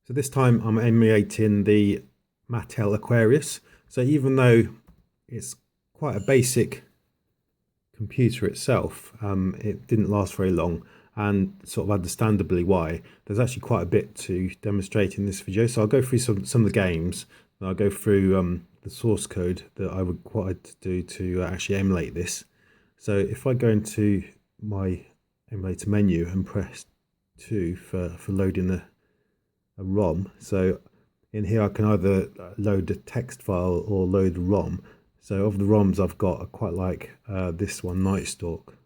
So this time I'm emulating the Mattel Aquarius. So even though it's quite a basic computer itself, it didn't last very long, and sort of understandably why. There's actually quite a bit to demonstrate in this video. So I'll go through some of the games, and I'll go through the source code that I required to do to actually emulate this. So if I go into my emulator menu and press 2 for loading a ROM. So in here I can either load a text file or load a ROM. So of the ROMs I've got, I quite like this one, Night Stalk.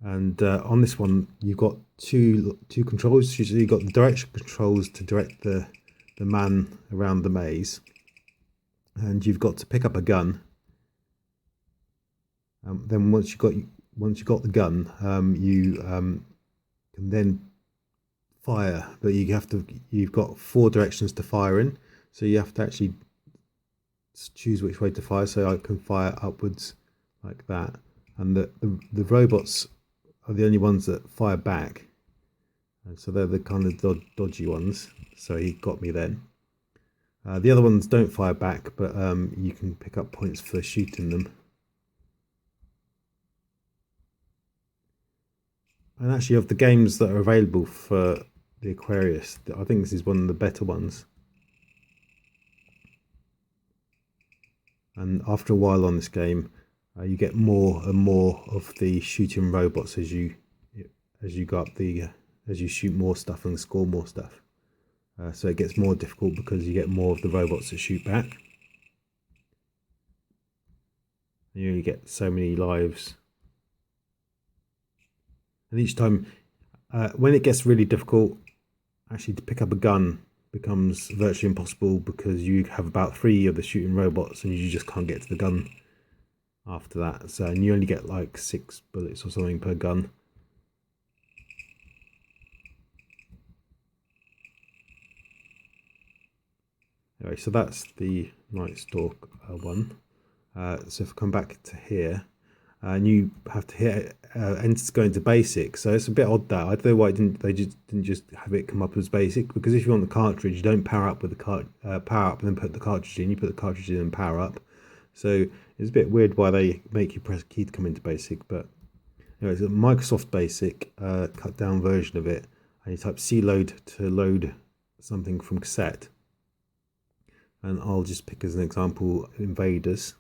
And on this one you've got two controls. Usually you've got the direction controls to direct the man around the maze, and you've got to pick up a gun. Then once you got the gun, you can then fire, but you've got 4 directions to fire in, so you have to actually choose which way to fire. So I can fire upwards like that, and the robots are the only ones that fire back, and so they're the kind of dodgy ones. So he got me then. The other ones don't fire back, but you can pick up points for shooting them. And actually, of the games that are available for the Aquarius, I think this is one of the better ones. And after a while on this game, you get more and more of the shooting robots as you go up as you shoot more stuff and score more stuff. So it gets more difficult because you get more of the robots that shoot back. And you only get so many lives. And each time, when it gets really difficult, actually to pick up a gun becomes virtually impossible because you have about 3 of the shooting robots and you just can't get to the gun after that. So, and you only get like 6 bullets or something per gun. Anyway, so that's the Night Stalk one. So if I come back to here, and you have to hit enter to go into basic. So it's a bit odd that I don't know why they didn't just have it come up as basic, because if you want the cartridge, you don't power up with the power up and then put the cartridge in. You put the cartridge in and power up. So it's a bit weird why they make you press a key to come into basic. But anyway, it's a Microsoft Basic cut down version of it, and you type cload to load something from cassette. And I'll just pick as an example Invaders.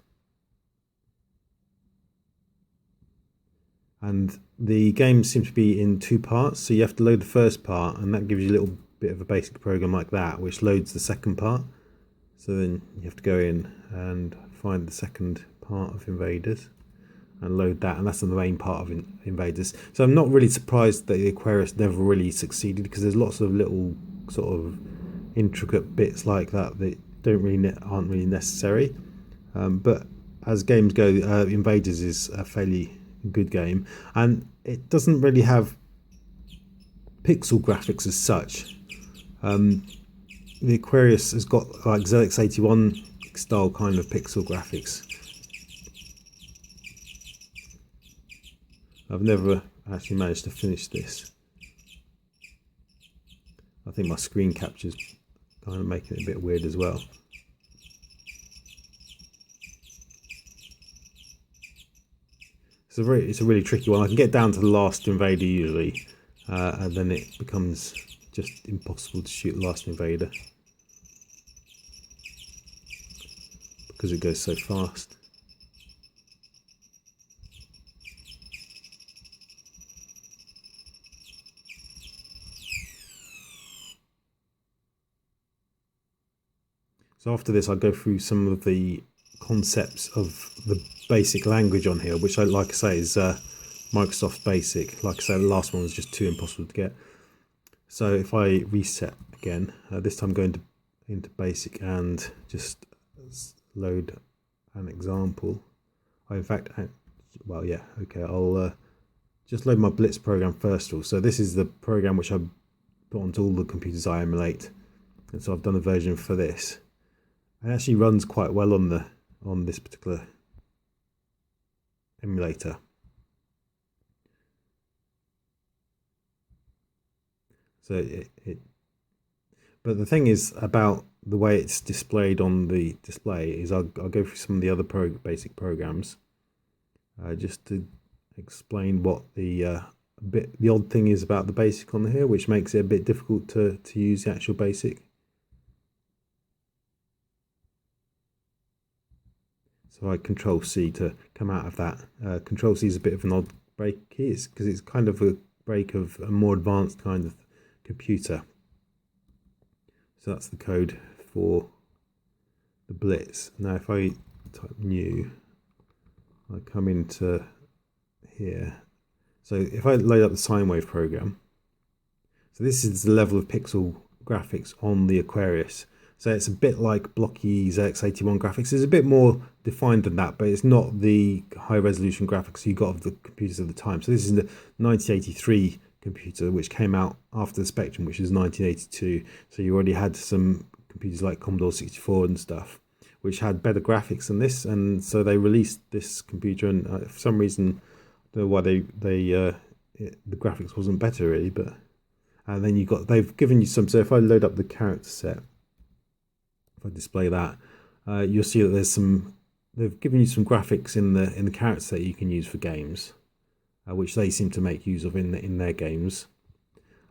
And the game seems to be in 2 parts, so you have to load the first part, and that gives you a little bit of a basic program like that, which loads the second part. So then you have to go in and find the second part of Invaders and load that, and that's the main part of Invaders. So I'm not really surprised that the Aquarius never really succeeded, because there's lots of little sort of intricate bits like that that aren't really necessary. But as games go, Invaders is a fairly good game, and it doesn't really have pixel graphics as such. The Aquarius has got like ZX81 style kind of pixel graphics. I've never actually managed to finish this. I think my screen capture's kind of making it a bit weird as well. It's a really tricky one. I can get down to the last invader usually, and then it becomes just impossible to shoot the last invader because it goes so fast. So after this, I'll go through some of the concepts of the basic language on here, which, like I say, is Microsoft Basic. Like I said, the last one was just too impossible to get. So if I reset again, this time going into Basic and just load an example. In fact, well, yeah, okay, I'll just load my Blitz program first of all. So this is the program which I put onto all the computers I emulate, and so I've done a version for this. It actually runs quite well on this particular emulator. So it But the thing is about the way it's displayed on the display is I'll go through some of the other basic programs just to explain what the odd thing is about the basic on here, which makes it a bit difficult to use the actual basic. So I Control C to come out of that. Control C is a bit of an odd break key, because it's kind of a break of a more advanced kind of computer. So that's the code for the Blitz. Now if I type new, I come into here. So if I load up the sine wave program, so this is the level of pixel graphics on the Aquarius. So it's a bit like blocky ZX81 graphics. It's a bit more defined than that, but it's not the high resolution graphics you got of the computers of the time. So this is the 1983 computer, which came out after the Spectrum, which is 1982. So you already had some computers like Commodore 64 and stuff, which had better graphics than this. And so they released this computer, and for some reason, I don't know why the graphics wasn't better really, but and then they've given you some. So if I load up the character set, if I display that, you'll see that they've given you some graphics in the character set you can use for games, which they seem to make use of in their games.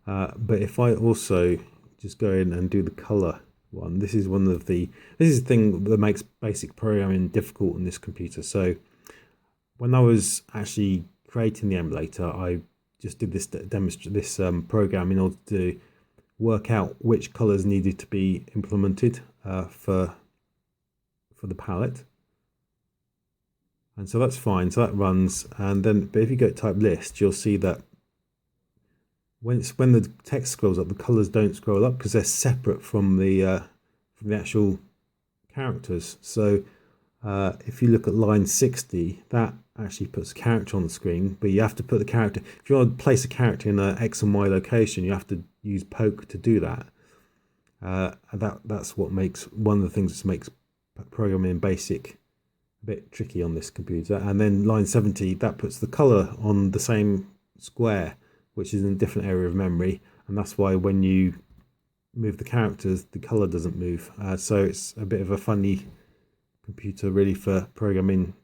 But if I also just go in and do the color one, this is the thing that makes basic programming difficult on this computer. So when I was actually creating the emulator, I just did this program in order to work out which colors needed to be implemented for the palette, and so that's fine. So that runs, and then but if you go to type list, you'll see that when the text scrolls up, the colors don't scroll up because they're separate from the actual characters. So if you look at line 60, that actually puts a character on the screen, but you have to put the character, if you want to place a character in an X and Y location, you have to use poke to do that. That's what makes one of the things that makes programming in BASIC a bit tricky on this computer. And then line 70, that puts the color on the same square, which is in a different area of memory, and that's why when you move the characters, the color doesn't move. So it's a bit of a funny computer really for programming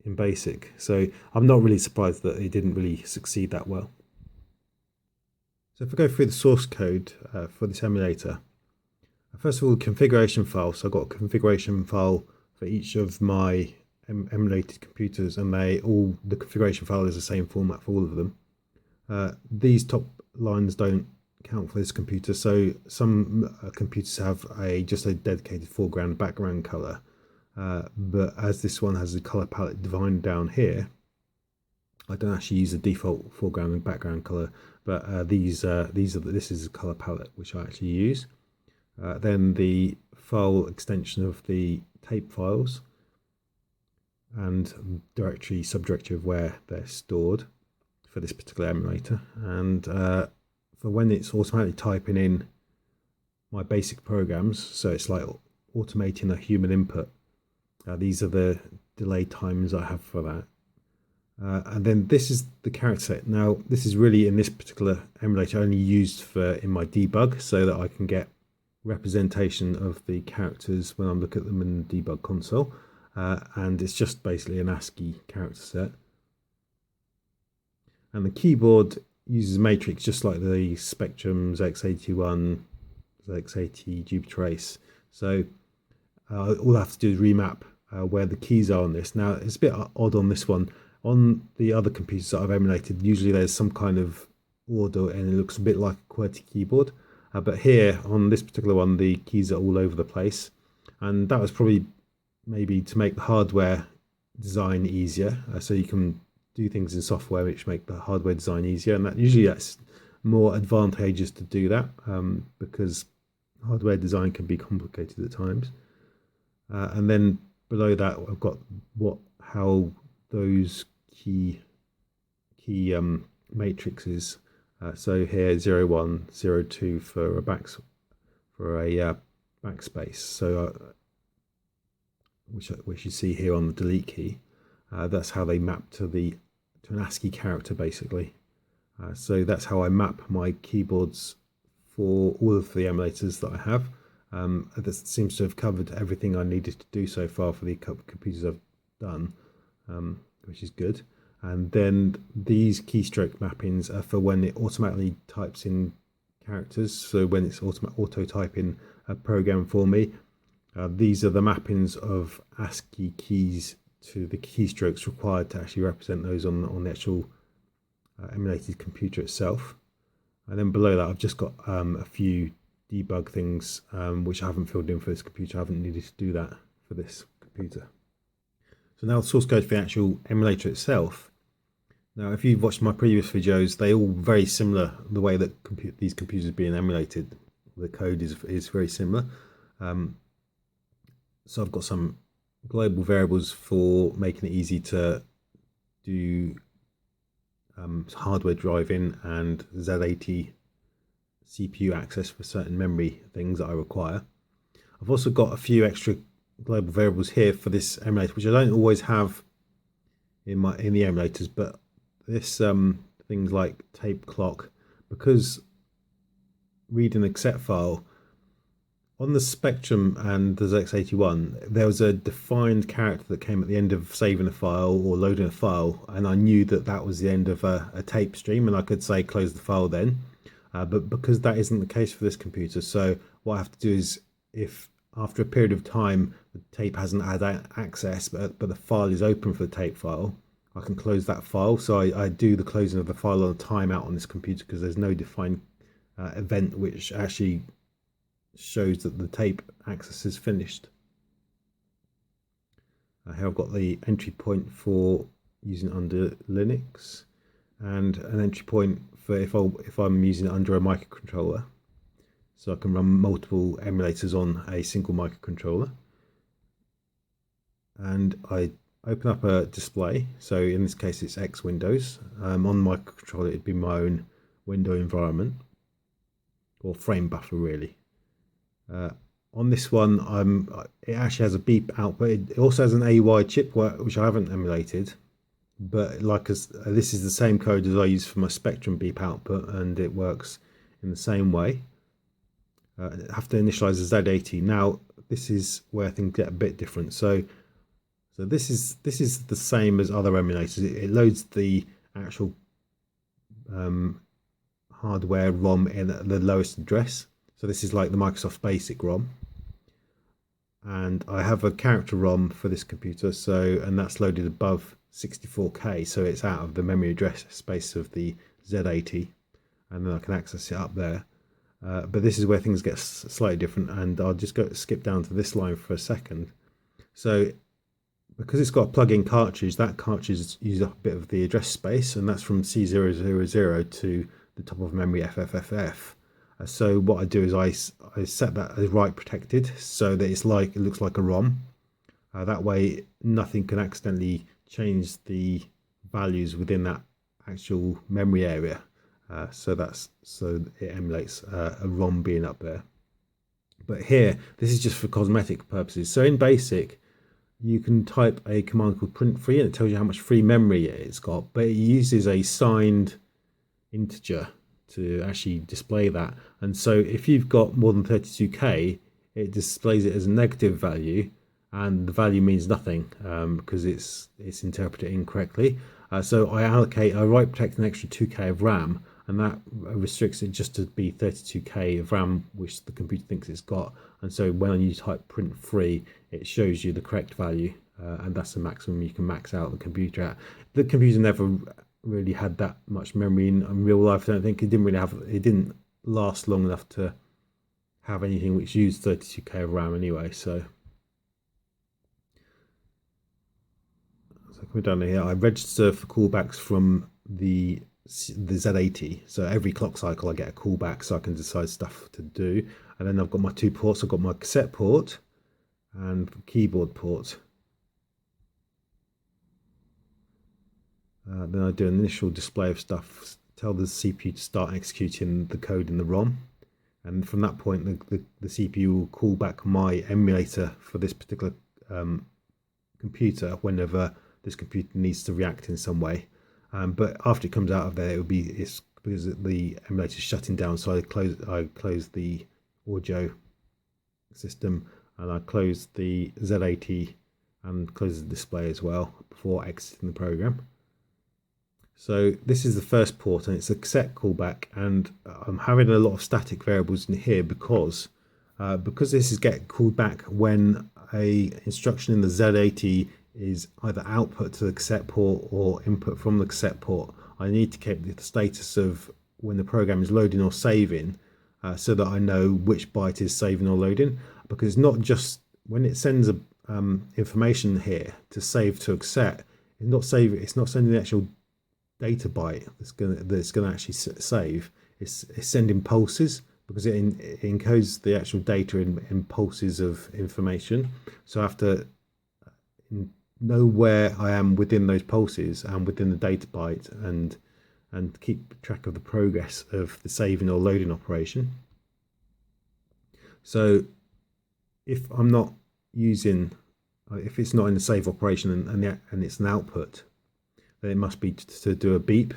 in BASIC. So I'm not really surprised that it didn't really succeed that well. So if I go through the source code for this emulator, first of all, the configuration file. So I've got a configuration file for each of my emulated computers, and the configuration file is the same format for all of them. These top lines don't count for this computer, so some computers have just a dedicated foreground background color, but as this one has the color palette defined down here, I don't actually use the default foreground and background color, but this is the color palette which I actually use. Then the file extension of the tape files and directory, subdirectory of where they're stored for this particular emulator, and for when it's automatically typing in my basic programs, so it's like automating a human input. These are the delay times I have for that. And then this is the character set. Now this is really, in this particular emulator, only used in my debug, so that I can get representation of the characters when I look at them in the debug console, and it's just basically an ASCII character set. And the keyboard uses matrix just like the Spectrum, ZX81, ZX80, Jupiter Ace. So all I have to do is remap where the keys are on this. Now it's a bit odd on this one. On the other computers that I've emulated, usually there's some kind of order and it looks a bit like a QWERTY keyboard. But here on this particular one, the keys are all over the place. And that was probably maybe to make the hardware design easier. So you can do things in software which make the hardware design easier. And that's more advantageous to do that because hardware design can be complicated at times. And then below that, I've got how those key matrices. So here 0, 1, 0, 2 for a backspace. So which you see here on the delete key. That's how they map to an ASCII character basically. So that's how I map my keyboards for all of the emulators that I have. That seems to have covered everything I needed to do so far for the computers I've done, which is good. And then these keystroke mappings are for when it automatically types in characters. So when it's auto typing a program for me, these are the mappings of ASCII keys to the keystrokes required to actually represent those on the actual emulated computer itself. And then below that, I've just got a few debug things which I haven't filled in for this computer. I haven't needed to do that for this computer. So now the source code for the actual emulator itself. Now, if you've watched my previous videos, they're all very similar. The way that these computers are being emulated, the code is very similar. So I've got some global variables for making it easy to do hardware driving and Z80 CPU access for certain memory things that I require. I've also got a few extra global variables here for this emulator, which I don't always have in the emulators, but this things like tape clock, because reading a cassette file on the Spectrum and the ZX81, there was a defined character that came at the end of saving a file or loading a file, and I knew that that was the end of a tape stream, and I could say close the file then. But because that isn't the case for this computer, so what I have to do is, if after a period of time the tape hasn't had access, but the file is open for the tape file, I can close that file. So I do the closing of the file on a timeout on this computer, because there's no defined event which actually shows that the tape access is finished. Here I've got the entry point for using under Linux, and an entry point for if I'm using it under a microcontroller, so I can run multiple emulators on a single microcontroller. And I open up a display, so in this case it's X Windows. On the microcontroller it'd be my own window environment, or frame buffer really. On this one, it actually has a beep output. It also has an AY chip, which I haven't emulated, but this is the same code as I use for my Spectrum beep output, and it works in the same way. I have to initialize the Z80. Now, this is where things get a bit different. So this is the same as other emulators. It loads the actual hardware ROM in at the lowest address. So this is like the Microsoft Basic ROM, and I have a character ROM for this computer, and that's loaded above 64K, so it's out of the memory address space of the Z80, and then I can access it up there. But this is where things get slightly different, and I'll just skip down to this line for a second. So because it's got a plug-in cartridge, that cartridge uses up a bit of the address space, and that's from C000 to the top of memory FFFF. So what I do is I set that as write protected, so that it looks like a ROM. That way nothing can accidentally change the values within that actual memory area. So it emulates a ROM being up there. But here, this is just for cosmetic purposes. So in BASIC, you can type a command called print free, and it tells you how much free memory it's got, but it uses a signed integer to actually display that. And so if you've got more than 32K, it displays it as a negative value, and the value means nothing because it's interpreted incorrectly. So I write protect an extra 2K of RAM, and that restricts it just to be 32K of RAM, which the computer thinks it's got. And so when you type print free, it shows you the correct value, and that's the maximum you can max out the computer at. The computer never really had that much memory in real life. I don't think it didn't last long enough to have anything which used 32K of RAM anyway. So coming down here, I register for callbacks from the Z80. So every clock cycle I get a callback, so I can decide stuff to do. And then I've got my two ports. I've got my cassette port and keyboard port. Then I do an initial display of stuff, tell the CPU to start executing the code in the ROM, and from that point the CPU will call back my emulator for this particular computer whenever this computer needs to react in some way. But after it comes out of there, it's because the emulator is shutting down. So I closed the audio system, and I closed the Z80 and closed the display as well before exiting the program. So this is the first port, and it's a set callback, and I'm having a lot of static variables in here because this is getting called back when a instruction in the Z80 is either output to the cassette port or input from the cassette port. I need to keep the status of when the program is loading or saving, so that I know which byte is saving or loading, because it's not just when it sends information here to save to a cassette, it's not sending the actual data byte that's gonna actually save. It's sending pulses, because it encodes the actual data in pulses of information. So I have to know where I am within those pulses and within the data byte, and keep track of the progress of the saving or loading operation. So if I'm not using, if it's not in the save operation and it's an output, then it must be to do a beep.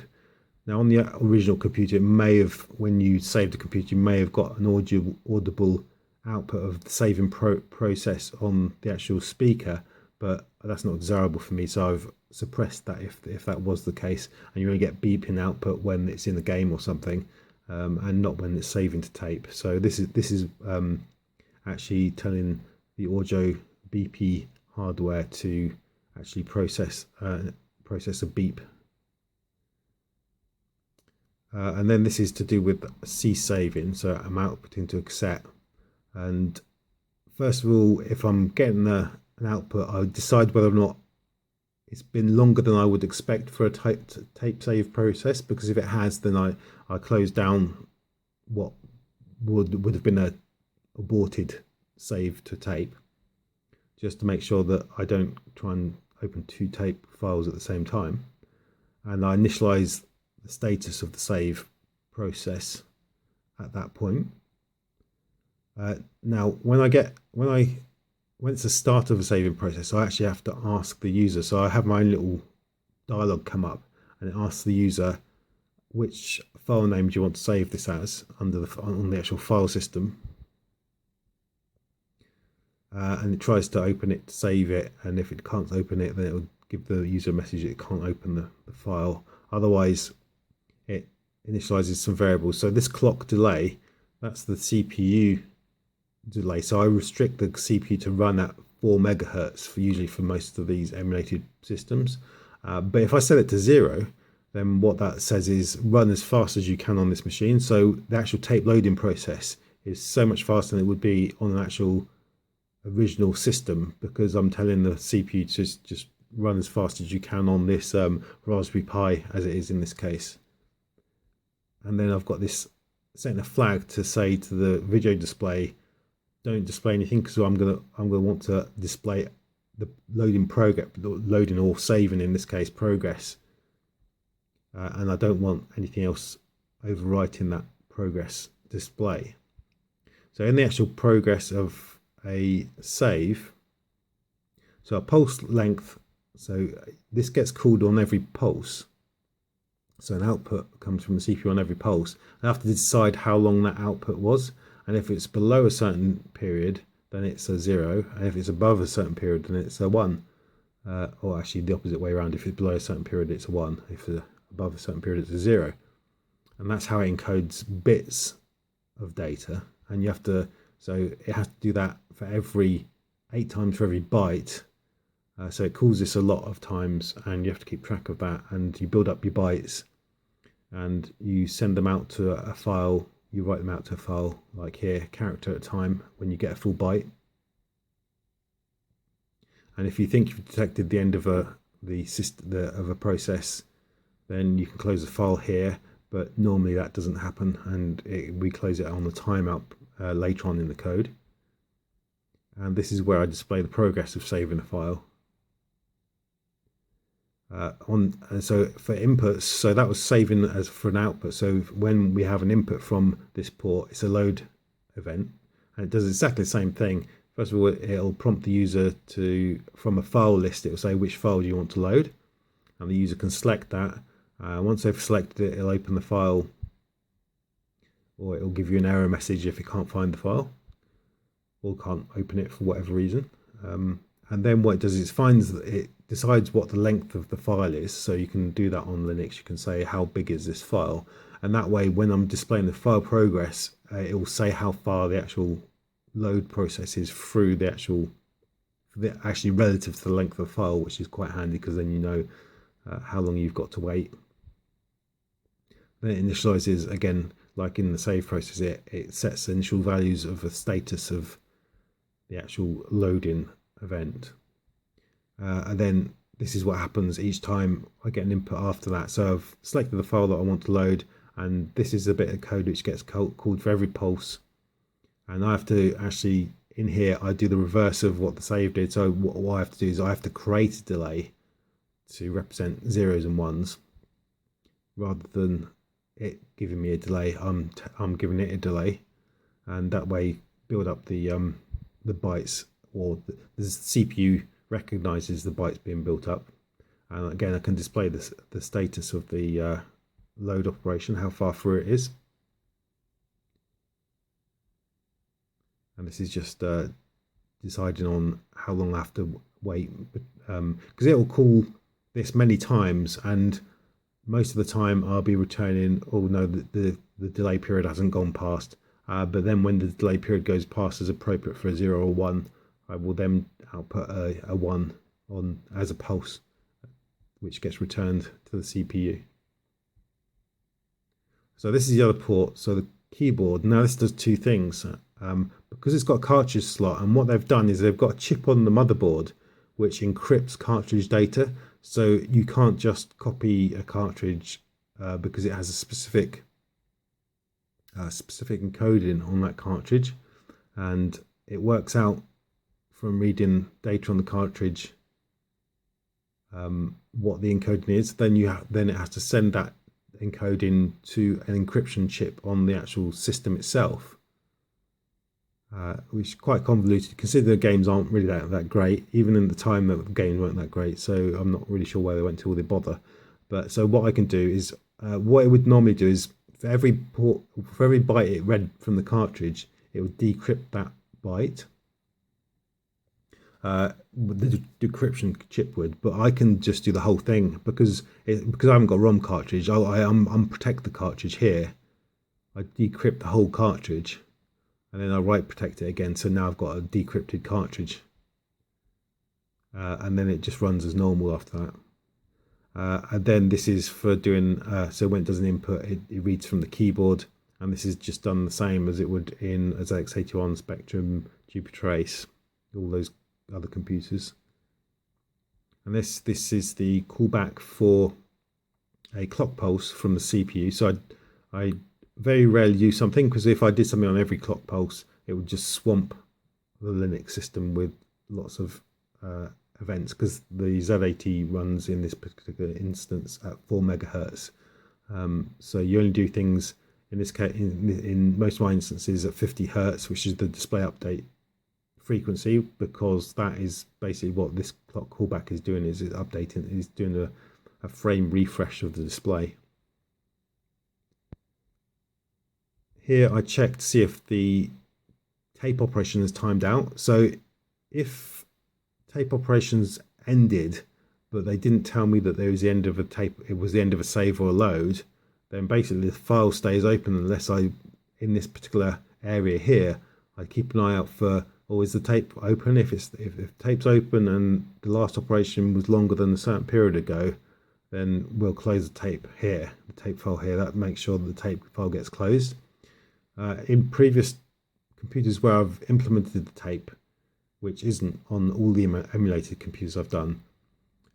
Now on the original computer, it may have, when you saved the computer, you may have got an audible output of the saving process on the actual speaker, but that's not desirable for me, so I've suppressed that if that was the case, and you only get beeping output when it's in the game or something, and not when it's saving to tape. So this is actually telling the audio BP hardware to actually process a beep. And then this is to do with cease saving, so I'm outputting to a cassette. And first of all, if I'm getting an output, I decide whether or not it's been longer than I would expect for a tape save process, because if it has, then I close down what would have been a aborted save to tape, just to make sure that I don't try and open two tape files at the same time. And I initialize the status of the save process at that point. Now when it's the start of a saving process, I actually have to ask the user. So I have my own little dialog come up, and it asks the user, which file name do you want to save this as on the actual file system, and it tries to open it to save it, and if it can't open it, then it will give the user a message that it can't open the file. Otherwise, it initializes some variables. So this clock delay, that's the CPU delay. So I restrict the CPU to run at 4 megahertz usually for most of these emulated systems. But if I set it to 0, then what that says is run as fast as you can on this machine. So the actual tape loading process is so much faster than it would be on an actual original system, because I'm telling the CPU to just run as fast as you can on this Raspberry Pi, as it is in this case. And then I've got this setting a flag to say to the video display, don't display anything, because I'm gonna want to display the loading or saving, in this case, progress, and I don't want anything else overwriting that progress display. So in the actual progress of a save, so a pulse length, so this gets called on every pulse. So an output comes from the CPU on every pulse. I have to decide how long that output was, and if it's below a certain period, then it's a 0, and if it's above a certain period, then it's a 1. Or actually the opposite way around, if it's below a certain period, it's a 1. If it's above a certain period, it's a 0. And that's how it encodes bits of data. And you have to, so it has to do that for every 8 times for every byte. So it calls this a lot of times, and you have to keep track of that, and you build up your bytes and you send them out to a file. You write them out to a file like here, character at a time, when you get a full byte. And if you think you've detected the end of a process, then you can close the file here, but normally that doesn't happen, and we close it on the timeout later on in the code. And this is where I display the progress of saving a file. So for inputs, so that was saving as for an output. So when we have an input from this port, it's a load event, and it does exactly the same thing. First of all, it'll prompt the user to, from a file list, it will say which file do you want to load, and the user can select that. Once they've selected it, it'll open the file or it'll give you an error message if it can't find the file or can't open it for whatever reason. And then what it does is it decides what the length of the file is. So you can do that on Linux. You can say how big is this file, and that way when I'm displaying the file progress, it will say how far the actual load process is through actually relative to the length of the file, which is quite handy because then you know how long you've got to wait. Then it initializes again, like in the save process. It sets the initial values of the status of the actual loading event, and then this is what happens each time I get an input after that. So I've selected the file that I want to load, and this is a bit of code which gets called for every pulse, and I have to actually, in here, I do the reverse of what the save did. So what I have to do is I have to create a delay to represent zeros and ones, rather than it giving me a delay. I'm giving it a delay, and that way build up the bytes, or the CPU recognizes the bytes being built up. And again, I can display the status of the load operation, how far through it is. And this is just deciding on how long I have to wait, because it will call this many times, and most of the time I'll be returning, oh no, the delay period hasn't gone past. But then when the delay period goes past as appropriate for a 0 or 1, I will then output a 1 on as a pulse, which gets returned to the CPU. So this is the other port. So the keyboard, now this does two things. Because it's got a cartridge slot, and what they've done is they've got a chip on the motherboard which encrypts cartridge data. So you can't just copy a cartridge because it has a specific encoding on that cartridge, and it works out from reading data on the cartridge what the encoding is. Then it has to send that encoding to an encryption chip on the actual system itself, which is quite convoluted. Consider the games aren't really that great, even in the time that the games weren't that great, so I'm not really sure why they went to all the bother. But so what I can do is what it would normally do is for every byte it read from the cartridge, it would decrypt that byte. The decryption chip would, but I can just do the whole thing because I haven't got a ROM cartridge. I unprotect the cartridge here. I decrypt the whole cartridge, and then I write protect it again. So now I've got a decrypted cartridge, and then it just runs as normal after that. And then this is for doing, so when it does an input, it reads from the keyboard, and this is just done the same as it would in ZX81, Spectrum, Jupiter Ace, all those other computers. And this is the callback for a clock pulse from the CPU. So I very rarely use something, because if I did something on every clock pulse, it would just swamp the Linux system with lots of events, because the Z80 runs in this particular instance at 4 megahertz. So you only do things in this case, in most of my instances, at 50 hertz, which is the display update frequency, because that is basically what this clock callback is doing, is it's updating, is doing a frame refresh of the display. Here I check to see if the tape operation is timed out. So if tape operations ended, but they didn't tell me that there was the end of a tape, it was the end of a save or a load, then basically the file stays open unless in this particular area here, I keep an eye out for, is the tape open? If the tape's open and the last operation was longer than a certain period ago, then we'll close the tape here, the tape file here. That makes sure that the tape file gets closed. In previous computers where I've implemented the tape, which isn't on all the emulated computers I've done,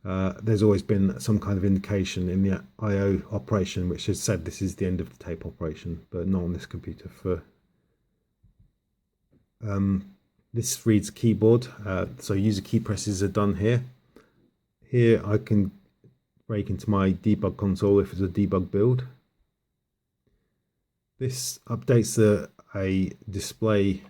there's always been some kind of indication in the I/O operation which has said this is the end of the tape operation, but not on this computer. This reads keyboard, so user key presses are done here. Here I can break into my debug console if it's a debug build. This updates a display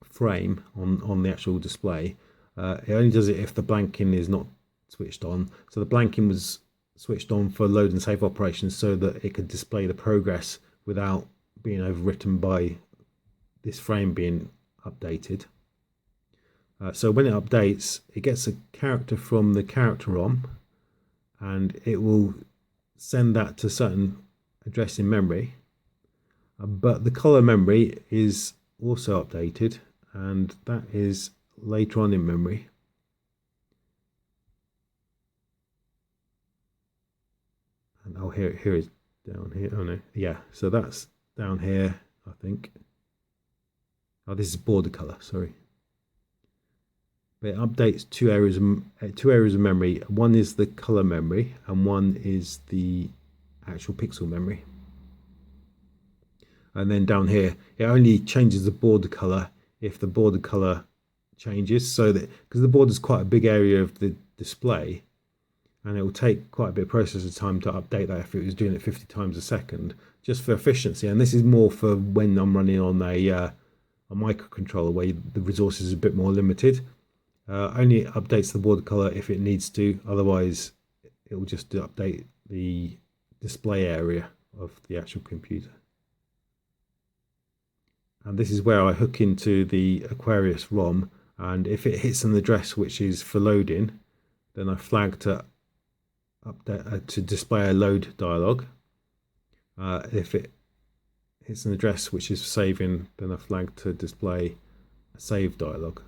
frame on the actual display. It only does it if the blanking is not switched on. So the blanking was switched on for load and save operations so that it could display the progress without being overwritten by this frame being updated. So when it updates, it gets a character from the character ROM, and it will send that to a certain address in memory. But the color memory is also updated, and that is later on in memory. And oh, here it is down here. Oh no, yeah. So that's down here, I think. Oh, this is border color. Sorry. But it updates two areas of memory. One is the color memory, and one is the actual pixel memory. And then down here, it only changes the border color if the border color changes. So that, because the border is quite a big area of the display, and it will take quite a bit of processor time to update that if it was doing it 50 times a second, just for efficiency. And this is more for when I'm running on a microcontroller where the resources are a bit more limited. Only updates the border color if it needs to, otherwise it will just update the display area of the actual computer. And this is where I hook into the Aquarius ROM, and if it hits an address which is for loading, then I flag to update to display a load dialog. If it hits an address which is for saving, then I flag to display a save dialog.